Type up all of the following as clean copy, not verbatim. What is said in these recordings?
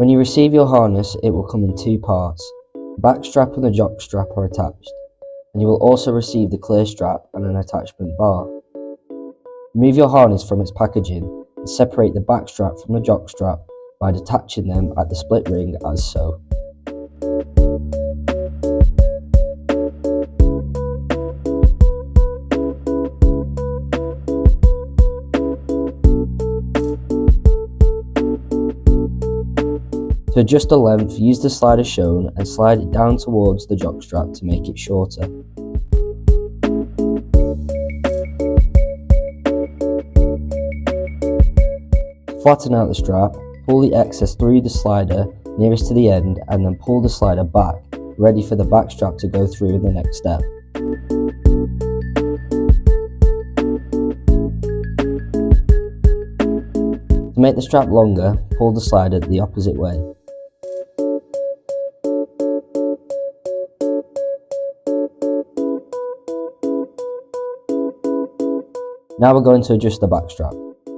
When you receive your harness, it will come in two parts. The back strap and the jock strap are attached, and you will also receive the clear strap and an attachment bar. Remove your harness from its packaging and separate the back strap from the jock strap by detaching them at the split ring as so. To adjust the length, use the slider shown and slide it down towards the jock strap to make it shorter. To flatten out the strap, pull the excess through the slider nearest to the end and then pull the slider back, ready for the back strap to go through in the next step. To make the strap longer, pull the slider the opposite way. Now we're going to adjust the back strap.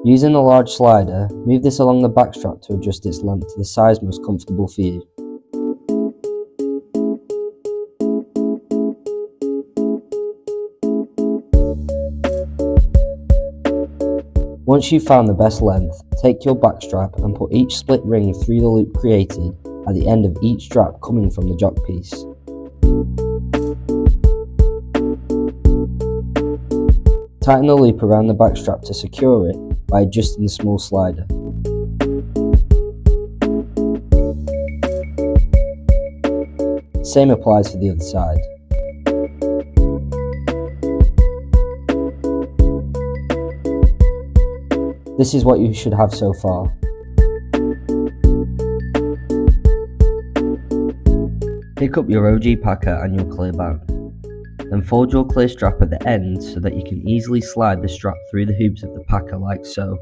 Using the large slider, move this along the back strap to adjust its length to the size most comfortable for you. Once you've found the best length, take your back strap and put each split ring through the loop created at the end of each strap coming from the jock piece. Tighten the loop around the back strap to secure it by adjusting the small slider. Same applies for the other side. This is what you should have so far. Pick up your OG Packer and your clear band. Then fold your clear strap at the end so that you can easily slide the strap through the hoops of the packer like so.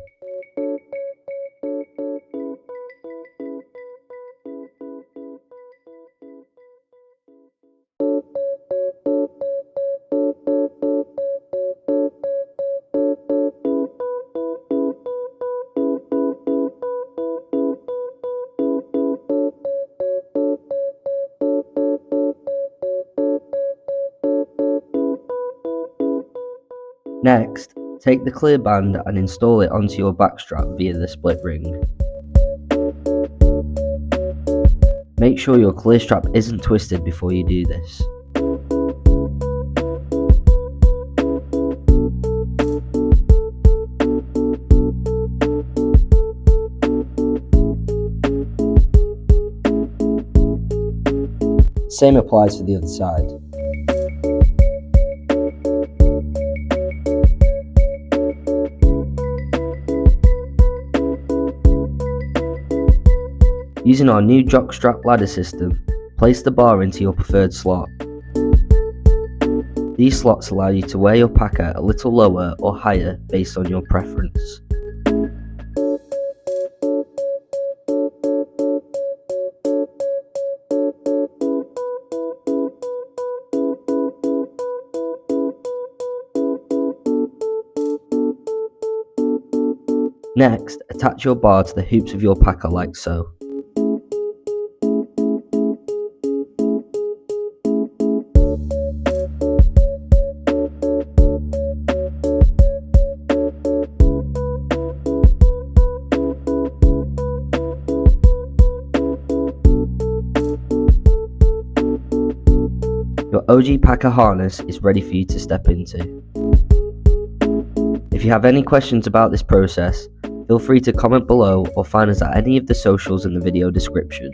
Next, take the clear band and install it onto your back strap via the split ring. Make sure your clear strap isn't twisted before you do this. Same applies for the other side. Using our new jock strap ladder system, place the bar into your preferred slot. These slots allow you to wear your packer a little lower or higher based on your preference. Next, attach your bar to the hoops of your packer like so. Your OG Packer harness is ready for you to step into. If you have any questions about this process, feel free to comment below or find us at any of the socials in the video description.